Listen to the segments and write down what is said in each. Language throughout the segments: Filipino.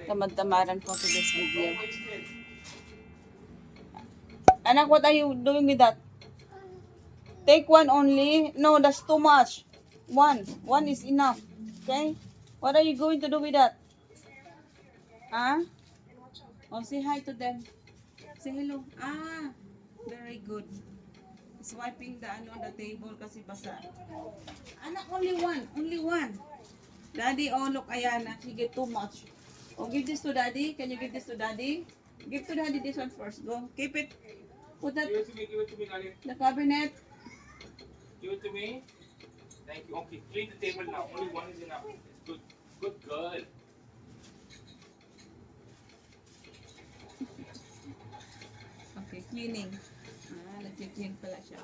tamad-tamaran for today's video. Anak, what are you doing with that? Take one only. No, that's too much. One is enough. Okay? What are you going to do with that? Huh? Oh, say hi to them. Say hello. Ah, very good. Swiping the ano on the table kasi basa. Anak, only one. Only one. Daddy, oh look, Ayana. She get too much. Oh, give this to Daddy. Can you give this to Daddy? Give to Daddy this one first. Go. Keep it. Put that. Give it to me, Lali. The cabinet. Give it to me. Thank you. Okay, clean the table now. Only one is enough. It's good. Good girl. Okay, cleaning. Ah, nag-clean pala siya.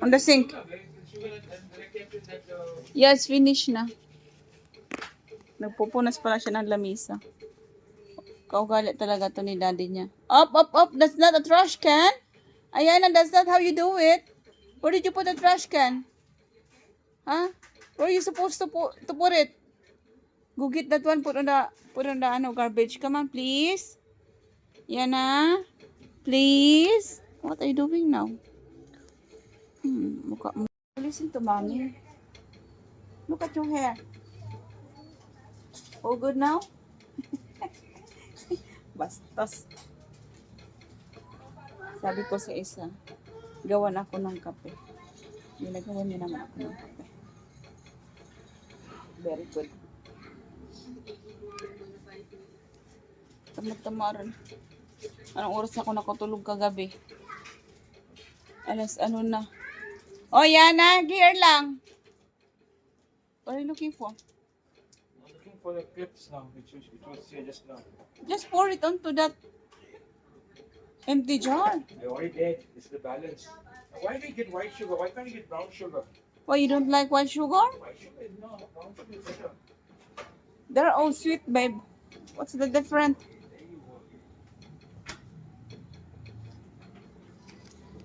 On the sink. Yes, finish na. Nagpupunas pala siya ng lamisa. Kaugali talaga to ni daddy niya. Up, up, up. That's not a trash can. Ayana, that's not how you do it. Where did you put the trash can? Huh? Where are you supposed to put it? Go get that one. Put on the ano, garbage. Come on, please. Yana. Please. What are you doing now? Mukha mo. Listen to mommy. Look at your hair. All good now? Bastos. Sabi ko sa isa, gawan ako ng kape. Ginagawa niya naman ako ng kape. Very good. Tamad-tamaran. Anong oras ako nakatulog kagabi? Alas ano na. Oh, Yana, here lang. What are you looking for? I'm looking for the clips now, which was here just now. Just pour it onto that empty jar. I already did. This is the balance. Why do you get white sugar? Why can't you get brown sugar? Why, you don't like white sugar? White sugar is no, brown sugar is better. They're all sweet, babe. What's the difference? There you go.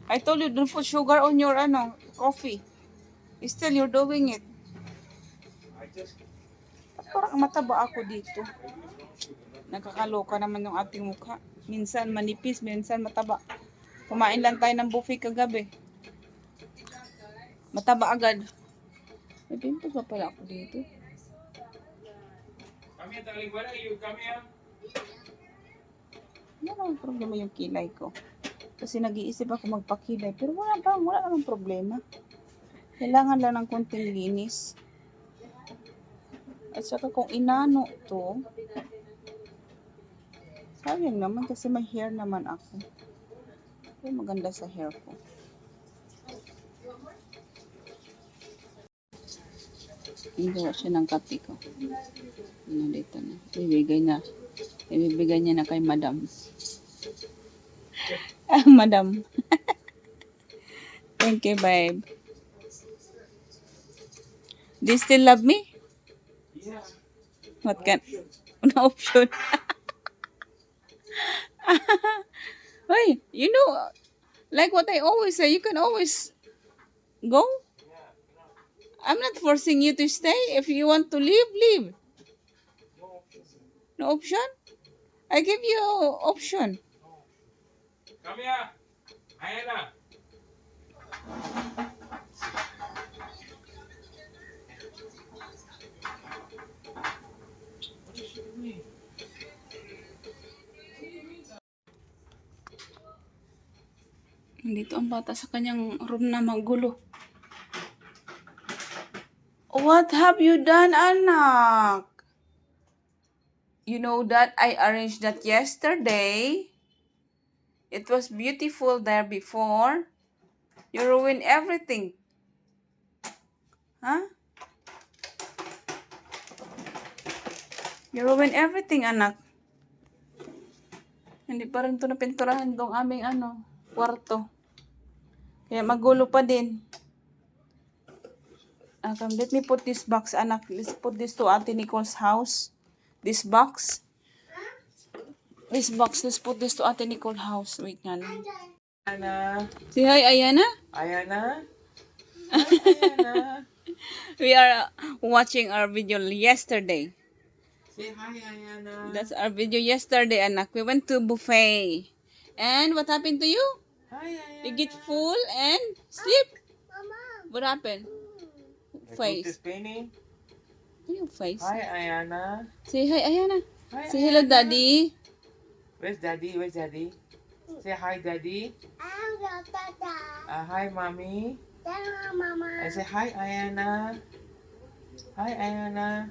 I told you don't put sugar on your coffee. Still, you're doing it. I just Parang mataba ako dito. Nakakaloka naman yung ating mukha. Minsan manipis, minsan mataba. Kumain lang tayo ng buffet kagabi. Mataba agad. May pimples pa pala ako dito. come here, darling. Where are you? Come here. Wala namang problema yung kilay ko. Kasi nag-iisip ako magpakilay. Pero wala namang problema. Kailangan lang ng konting linis. At saka kung inano to, sayang naman kasi may hair naman ako. Pero maganda sa hair ko. Igawa siya ng kape ko. Ano dito na. Ibibigay niya na kay madam. Madam. Thank you, babe. Do you still love me? Yeah. What can? No option. Hey, you know, like what I always say, you can always go. I'm not forcing you to stay. If you want to leave, leave. No options. No option? I give you option. Come here. Ayana. What is she doing? Nandito ang bata sa kanyang room na magulo. What have you done, anak? You know that I arranged that yesterday. It was beautiful there before. You ruined everything. Huh? You ruined everything, anak. Hindi pa rin ito napinturahan itong aming kwarto. Kaya magulo pa din. Let me put this box, anak. Let's put this to Auntie Nicole's house. This box. Let's put this to Auntie Nicole's house. Wait nga lang. Ayana. Say hi, Ayana. Ayana. Ayana. We are watching our video yesterday. Say hi, Ayana. That's our video yesterday, anak. We went to buffet. And what happened to you? Hi, Ayana. You get full and sleep? What happened? The Face. is spinning. Your face. Hi, Ayana. Say hi, Ayana. Hi, Say hello, Ayana. Daddy. Where's Daddy? Where's Daddy? Say hi, Daddy. Hi, Mommy. I say hi, Ayana. Hi, Ayana.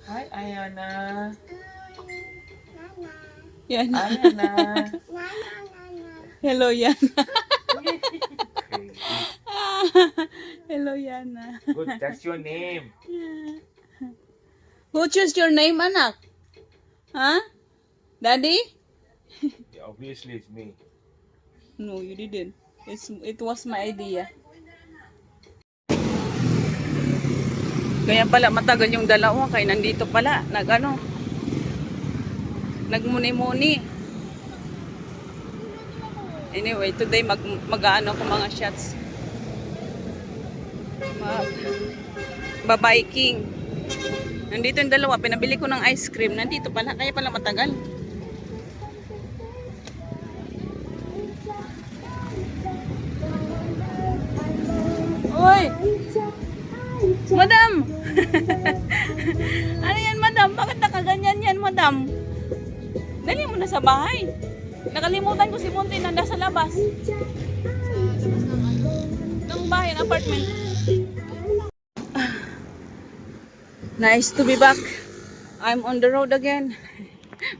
Hi, Ayana. Yana. Ayana. Hello, Yana. Crazy. Hello, Yana. Good, that's your name. Who chose your name, anak? Huh? Daddy? Yeah, obviously, it's me. No, you didn't. It was my idea. Kaya pala matagal yung dalawa kaya nandito pala nagmuni-muni. Anyway, today mag-ano ko mga shots. Babiking. Nandito yung dalawa, pinabili ko ng ice cream. Nandito pala, kaya pala matagal. Oy! Madam! Ano yan, madam? Bakit nakaganyan yan, madam? Dali mo na sa bahay. Nakalimutan ko si Monty nanda sa labas. Ng bahay, ng apartment. Nice to be back. I'm on the road again.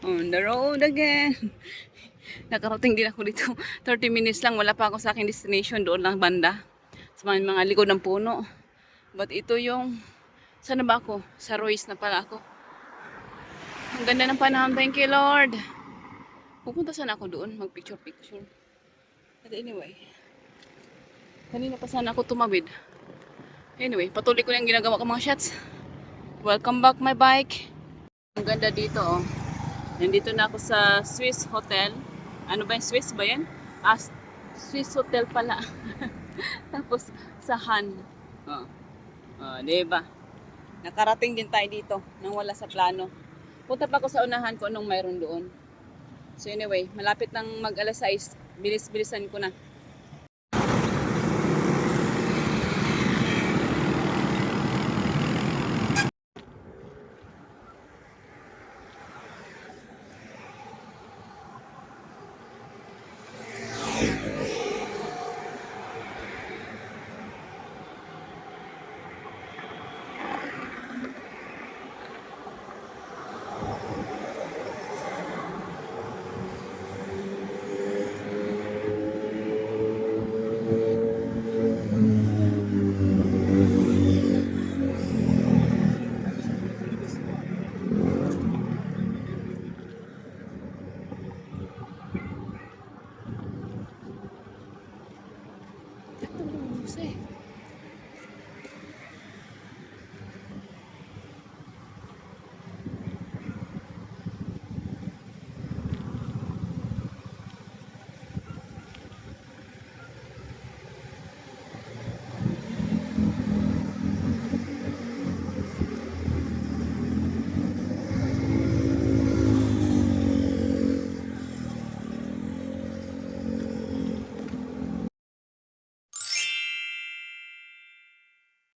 On the road again. Nakarating din ako dito. 30 minutes lang. Wala pa ako sa aking destination. Doon lang banda. Sa mga likod ng puno. But ito yung... Saan na ba ako? Sa Royce na pala ako. Ang ganda ng panahon. Thank you, Lord. Pupunta sana ako doon. Mag-picture-picture. But anyway. Kanina pa sana ako tumawid. Anyway, patuloy ko na yung ginagawa ko mga shots. Welcome back my bike. Ang ganda dito oh. Nandito na ako sa Swiss Hotel. Ano ba yung Swiss ba yan? Swiss Hotel pala. Tapos sa Han. Oh. Oh, diba? Nakarating din tayo dito nang wala sa plano. Punta pa ako sa unahan ko anong mayroon doon. So anyway, malapit nang mag-alas 6. Bilis-bilisan ko na. Say.